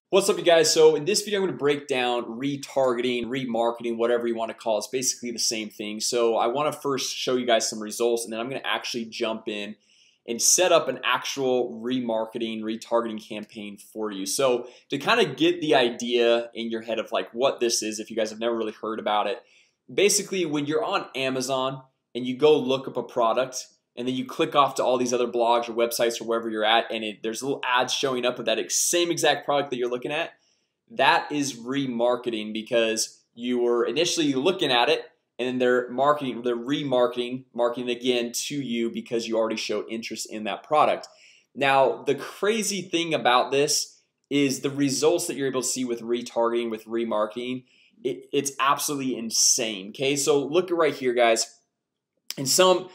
What's up, you guys? So in this video I'm going to break down retargeting, remarketing, whatever you want to call it. It's basically the same thing. So I want to first show you guys some results, and then I'm going to actually jump in and set up an actual remarketing, retargeting campaign for you. So to kind of get the idea in your head of like what this is, if you guys have never really heard about it, basically when you're on Amazon and you go look up a product and then you click off to all these other blogs or websites or wherever you're at, and there's little ads showing up of that same exact product that you're looking at. That is remarketing, because you were initially looking at it and then they're remarketing again to you because you already showed interest in that product. Now the crazy thing about this is the results that you're able to see with retargeting, with remarketing. It's absolutely insane. Okay, so look at right here, guys. And some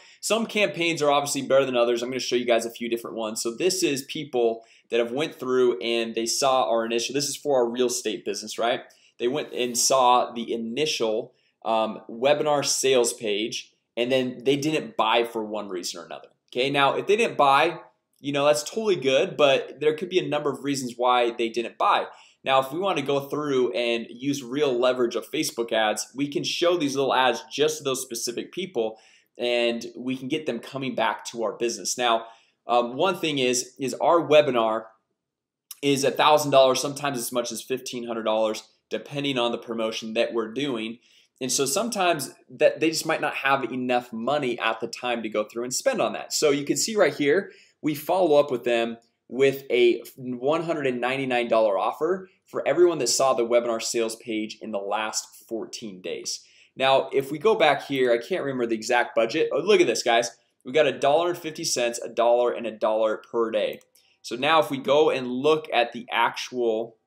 campaigns are obviously better than others. I'm going to show you guys a few different ones. So this is people that have went through and they saw our initial, this is for our real estate business, right? They went and saw the initial webinar sales page, and then they didn't buy for one reason or another. Okay, now if they didn't buy, you know, that's totally good, but there could be a number of reasons why they didn't buy. Now if we want to go through and use real leverage of Facebook ads, we can show these little ads just to those specific people, and we can get them coming back to our business. Now one thing is our webinar is $1,000, sometimes as much as $1,500, depending on the promotion that we're doing. And so sometimes that they just might not have enough money at the time to go through and spend on that. So you can see right here, we follow up with them with a $199 offer for everyone that saw the webinar sales page in the last 14 days. Now if we go back here, I can't remember the exact budget. Oh, look at this, guys. We got $1.50, $1, and $1 per day. So now if we go and look at the actual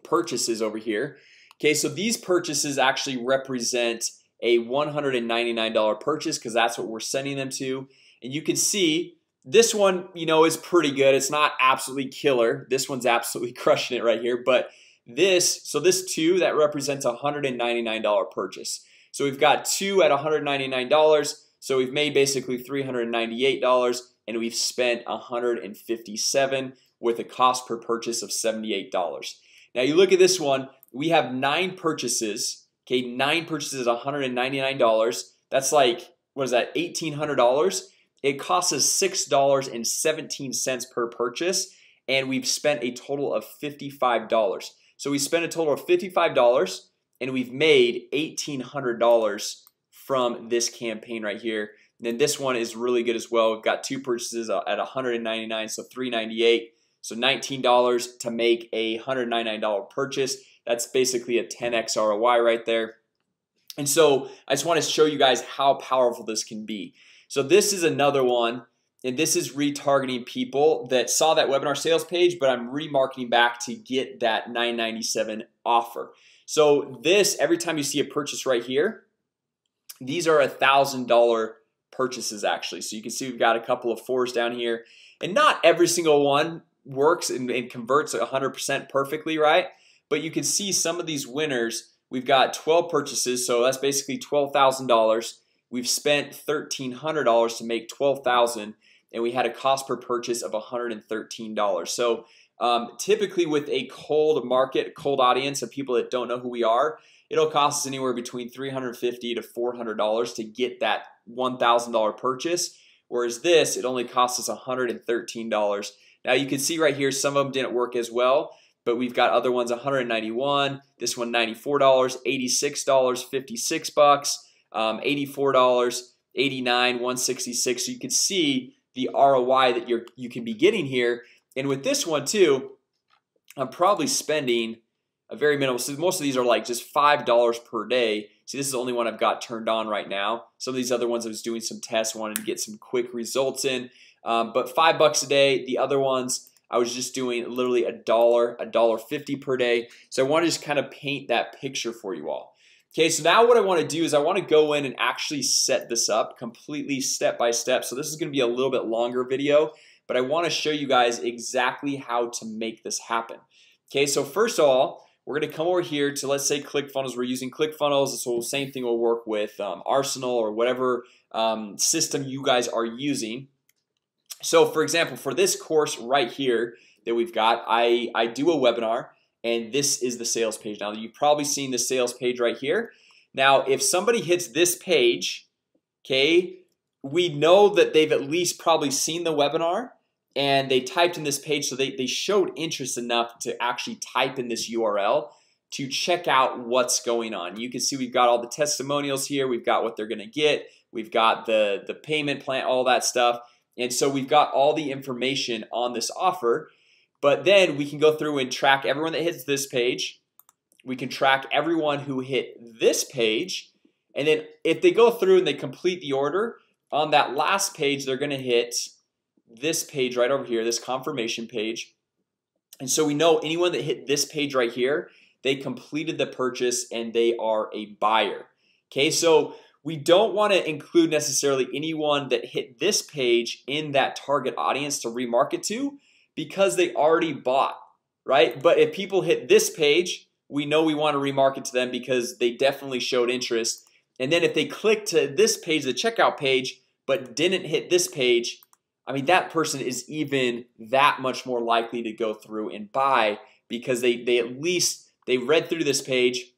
purchases over here, okay, so these purchases actually represent a $199 purchase because that's what we're sending them to. And you can see this one, you know, is pretty good. It's not absolutely killer. This one's absolutely crushing it right here. But this two, that represents a $199 purchase. So we've got two at $199. So we've made basically $398, and we've spent $157 with a cost per purchase of $78. Now you look at this one, we have 9 purchases. Okay, 9 purchases at $199. That's like, what is that, $1,800? It costs us $6.17 per purchase, and we've spent a total of $55. So we spent a total of $55, and we've made $1,800 from this campaign right here. And then this one is really good as well. We've got 2 purchases at $199, so $398. So $19 to make a $199 purchase. That's basically a 10x ROI right there. And so I just want to show you guys how powerful this can be. So this is another one, and this is retargeting people that saw that webinar sales page, but I'm remarketing back to get that $997 offer. So this, every time you see a purchase right here, these are $1,000 purchases actually. So you can see we've got a couple of 4s down here, and not every single one works and converts 100% perfectly, right? But you can see some of these winners. We've got 12 purchases, so that's basically $12,000. We've spent $1,300 to make $12,000, and we had a cost per purchase of $113. So typically with a cold market, cold audience of people that don't know who we are, it'll cost us anywhere between $350 to $400 to get that $1,000 purchase. Whereas this, it only costs us $113. Now you can see right here, some of them didn't work as well, but we've got other ones, $191, this one $94, $86, 56 bucks, $84, $89, $166. So you can see the ROI that you can be getting here. And with this one too, I'm probably spending a very minimal. So most of these are like just $5 per day. See, this is the only one I've got turned on right now. Some of these other ones I was doing some tests, wanted to get some quick results in, but $5 a day. The other ones I was just doing literally $1.50 per day. So I want to just kind of paint that picture for you all. Okay, so now what I want to do is I want to go in and actually set this up completely step by step. So this is going to be a little bit longer video, but I want to show you guys exactly how to make this happen. Okay, so first of all, we're going to come over here to, let's say, ClickFunnels. We're using ClickFunnels, so same thing will work with Arsenal or whatever system you guys are using. So for example, for this course right here, that we've got. I do a webinar, and this is the sales page. Now you've probably seen the sales page right here. Now if somebody hits this page, okay, we know that they've at least probably seen the webinar and they typed in this page, so they showed interest enough to actually type in this URL to check out what's going on. You can see we've got all the testimonials here. We've got what they're gonna get. We've got the payment plan, all that stuff. And so we've got all the information on this offer. But then we can go through and track everyone that hits this page. We can track everyone who hit this page. And then if they go through and they complete the order, on that last page they're gonna hit this page right over here, this confirmation page. And so we know anyone that hit this page right here, they completed the purchase and they are a buyer. Okay, so we don't want to include necessarily anyone that hit this page in that target audience to remarket to, because they already bought, right? But if people hit this page, we know we want to remarket to them because they definitely showed interest. And then if they click to this page, the checkout page, but didn't hit this page, I mean, that person is even that much more likely to go through and buy, because they at least they read through this page,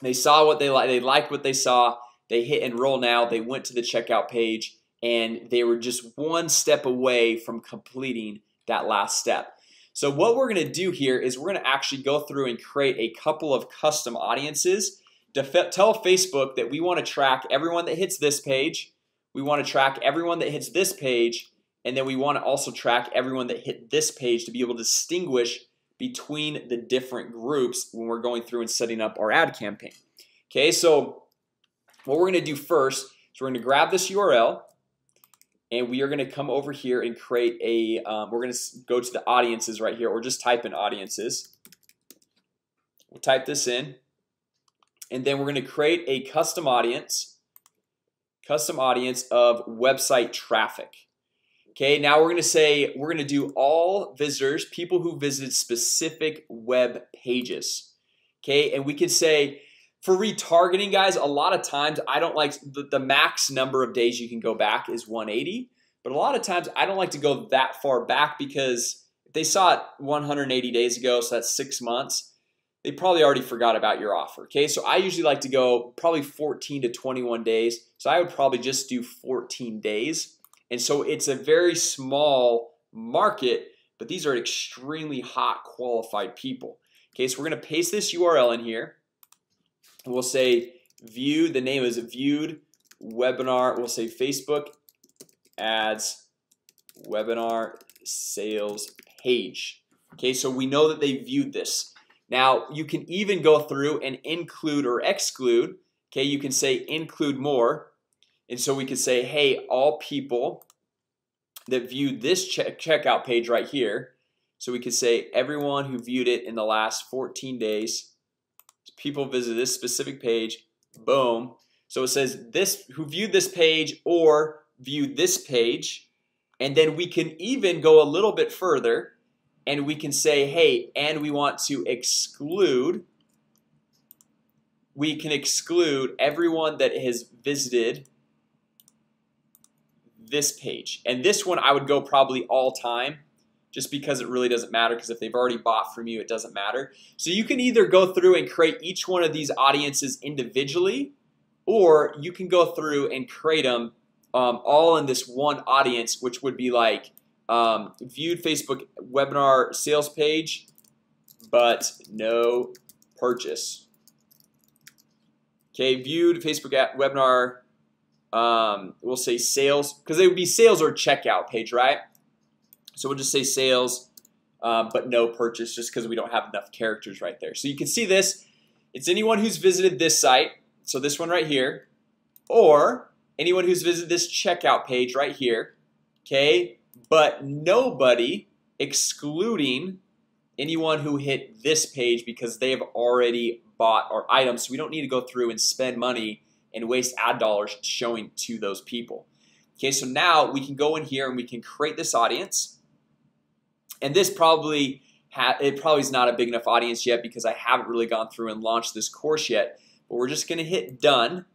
they saw what they liked what they saw, they hit enroll now, they went to the checkout page, and they were just one step away from completing that last step. So what we're gonna do here is we're gonna actually go through and create a couple of custom audiences to tell Facebook that we want to track everyone that hits this page, we want to track everyone that hits this page, and then we want to also track everyone that hit this page to be able to distinguish between the different groups when we're going through and setting up our ad campaign. Okay, so what we're gonna do first is we're gonna grab this URL, and we are gonna come over here and create a we're gonna go to the audiences right here, or just type in audiences. We'll type this in, and then we're gonna create a custom audience of website traffic. Okay, now we're gonna say we're gonna do all visitors, people who visited specific web pages. Okay, and we can say for retargeting, guys, a lot of times I don't like the max number of days you can go back is 180, but a lot of times I don't like to go that far back, because if they saw it 180 days ago, so that's 6 months, they probably already forgot about your offer. Okay, so I usually like to go probably 14 to 21 days, so I would probably just do 14 days. And so it's a very small market, but these are extremely hot qualified people. Okay, so we're gonna paste this URL in here, and we'll say view, the name is viewed webinar, we'll say Facebook ads webinar sales page. Okay, so we know that they viewed this. Now you can even go through and include or exclude. Okay, you can say include more. And so we could say, hey, all people that viewed this checkout page right here. So we could say everyone who viewed it in the last 14 days, people visit this specific page, boom. So it says this, who viewed this page or viewed this page. And then we can even go a little bit further, and we can say, hey, and we want to exclude, we can exclude everyone that has visited this page. And this one I would go probably all time, just because it really doesn't matter, because if they've already bought from you, it doesn't matter. So you can either go through and create each one of these audiences individually, or you can go through and create them all in this one audience, which would be like viewed Facebook webinar sales page but no purchase. Okay, viewed Facebook webinar, we'll say sales, because they would be sales or checkout page, right? So we'll just say sales but no purchase, just because we don't have enough characters right there. So you can see this, it's anyone who's visited this site, so this one right here, or anyone who's visited this checkout page right here, okay, but nobody, excluding anyone who hit this page, because they have already bought our items. So we don't need to go through and spend money and waste ad dollars showing to those people. Okay, so now we can go in here and we can create this audience, and this probably is not a big enough audience yet, because I haven't really gone through and launched this course yet, but we're just gonna hit done.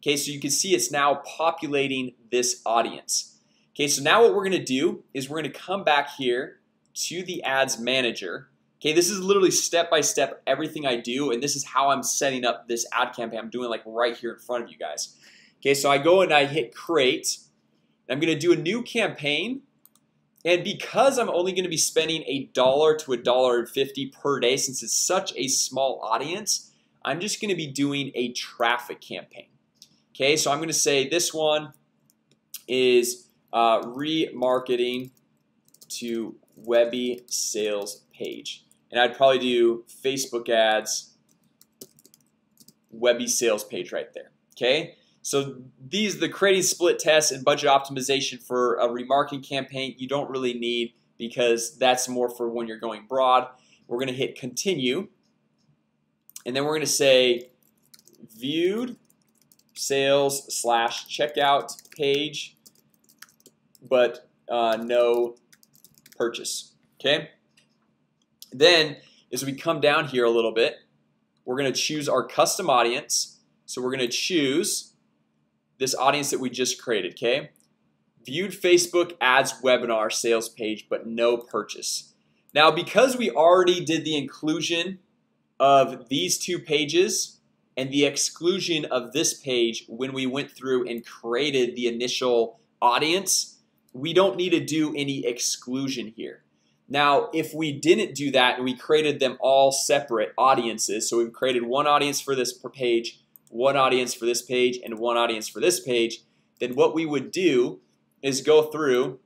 Okay, so you can see it's now populating this audience. Okay, so now what we're gonna do is we're gonna come back here to the ads manager. Okay, this is literally step by step everything I do, and this is how I'm setting up this ad campaign. I'm doing like right here in front of you guys. Okay, so I go and I hit create. I'm gonna do a new campaign, and because I'm only gonna be spending $1 to $1.50 per day, since it's such a small audience, I'm just gonna be doing a traffic campaign. Okay, so I'm gonna say this one is remarketing to Webby sales page, and I'd probably do Facebook ads Webby sales page right there. Okay, so these the creating split tests and budget optimization for a remarketing campaign you don't really need, because that's more for when you're going broad. We're gonna hit continue, and then we're gonna say viewed sales / checkout page, but no purchase. Okay, then as we come down here a little bit, we're gonna choose our custom audience. So we're gonna choose this audience that we just created. Okay, viewed Facebook ads webinar sales page, but no purchase. Now, because we already did the inclusion of these two pages and the exclusion of this page when we went through and created the initial audience, we don't need to do any exclusion here. Now, if we didn't do that and we created them all separate audiences, so we've created one audience for this page, one audience for this page, and one audience for this page, then what we would do is go through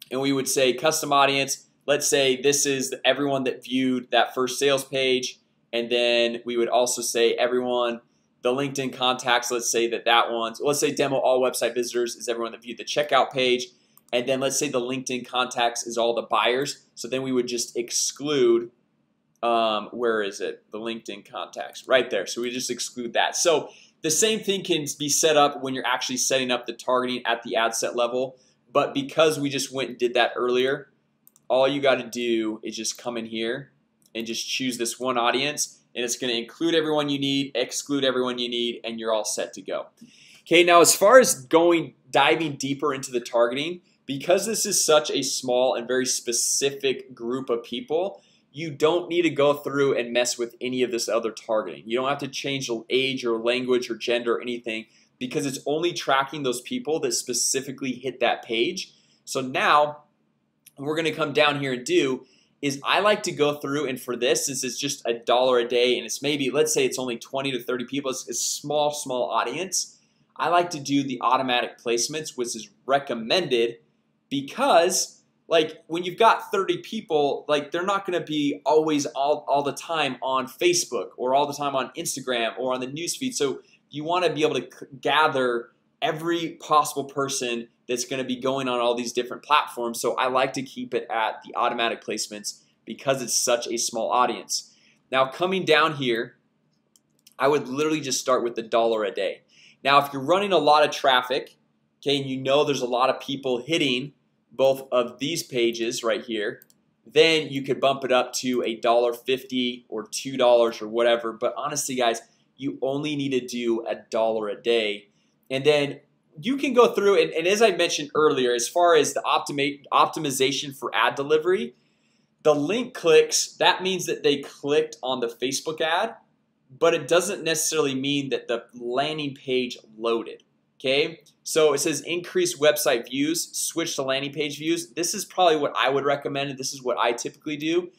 and we would say custom audience. Let's say this is everyone that viewed that first sales page, and then we would also say everyone, the LinkedIn contacts, let's say that one's, let's say demo all website visitors is everyone that viewed the checkout page, and then let's say the LinkedIn contacts is all the buyers. So then we would just exclude where is it, the LinkedIn contacts right there. So we just exclude that. So the same thing can be set up when you're actually setting up the targeting at the ad set level, but because we just went and did that earlier, all you got to do is just come in here and just choose this one audience, and it's going to include everyone you need, exclude everyone you need, and you're all set to go. Okay, now as far as diving deeper into the targeting, because this is such a small and very specific group of people, you don't need to go through and mess with any of this other targeting. You don't have to change the age or language or gender or anything, because it's only tracking those people that specifically hit that page. So now what we're gonna come down here and do is I like to go through, and for this, since it's just $1 a day and it's maybe, let's say it's only 20 to 30 people, it's a small audience, I like to do the automatic placements, which is recommended, because like when you've got 30 people, like they're not gonna be always all the time on Facebook or all the time on Instagram or on the newsfeed. So you want to be able to gather every possible person that's going to be going on all these different platforms. So I like to keep it at the automatic placements because it's such a small audience. Now coming down here, I would literally just start with the $1 a day. Now if you're running a lot of traffic, okay, and you know there's a lot of people hitting both of these pages right here, then you could bump it up to $1.50 or $2 or whatever. But honestly guys, you only need to do $1 a day, and then you can go through and as I mentioned earlier, as far as the optimization for ad delivery, the link clicks, that means that they clicked on the Facebook ad, but it doesn't necessarily mean that the landing page loaded. Okay, so it says increase website views, switch to landing page views. This is probably what I would recommend, and this is what I typically do,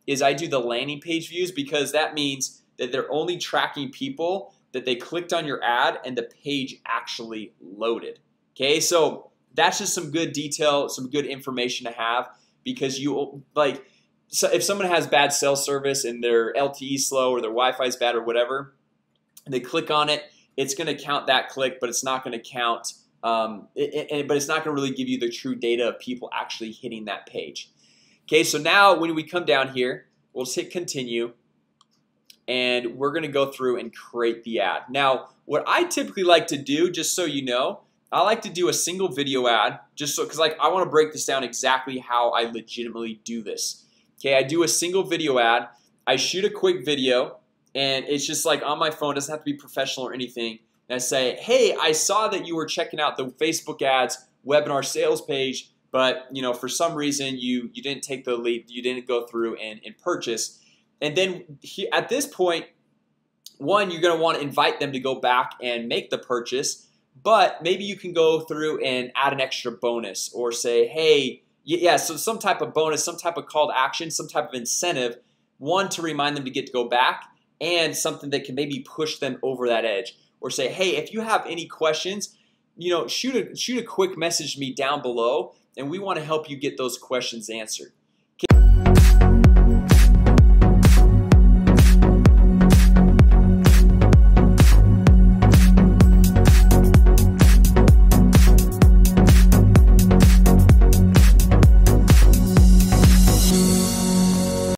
is I do the landing page views, because that means that they're only tracking people that they clicked on your ad and the page actually loaded. Okay, so that's just some good detail, some good information to have, because you like, so if someone has bad cell service and their LTE is slow or their Wi-Fi is bad or whatever, and they click on it, it's going to count that click, but it's not going to count but it's not going to really give you the true data of people actually hitting that page. Okay, so now when we come down here, we'll just hit continue, and we're gonna go through and create the ad. Now what I typically like to do, just so you know, I like to do a single video ad, just so, because like I want to break this down exactly how I legitimately do this. Okay, I do a single video ad, I shoot a quick video, and it's just like on my phone, it doesn't have to be professional or anything, and I say, hey, I saw that you were checking out the Facebook ads webinar sales page, but for some reason you didn't take the lead, you didn't go through and purchase. And then at this point, one, you're gonna want to invite them to go back and make the purchase, but maybe you can go through and add an extra bonus or say, hey, yeah, so some type of bonus, some type of call to action, some type of incentive, one, to remind them to go back, and something that can maybe push them over that edge, or say, hey, if you have any questions, shoot a quick message to me down below, and we want to help you get those questions answered.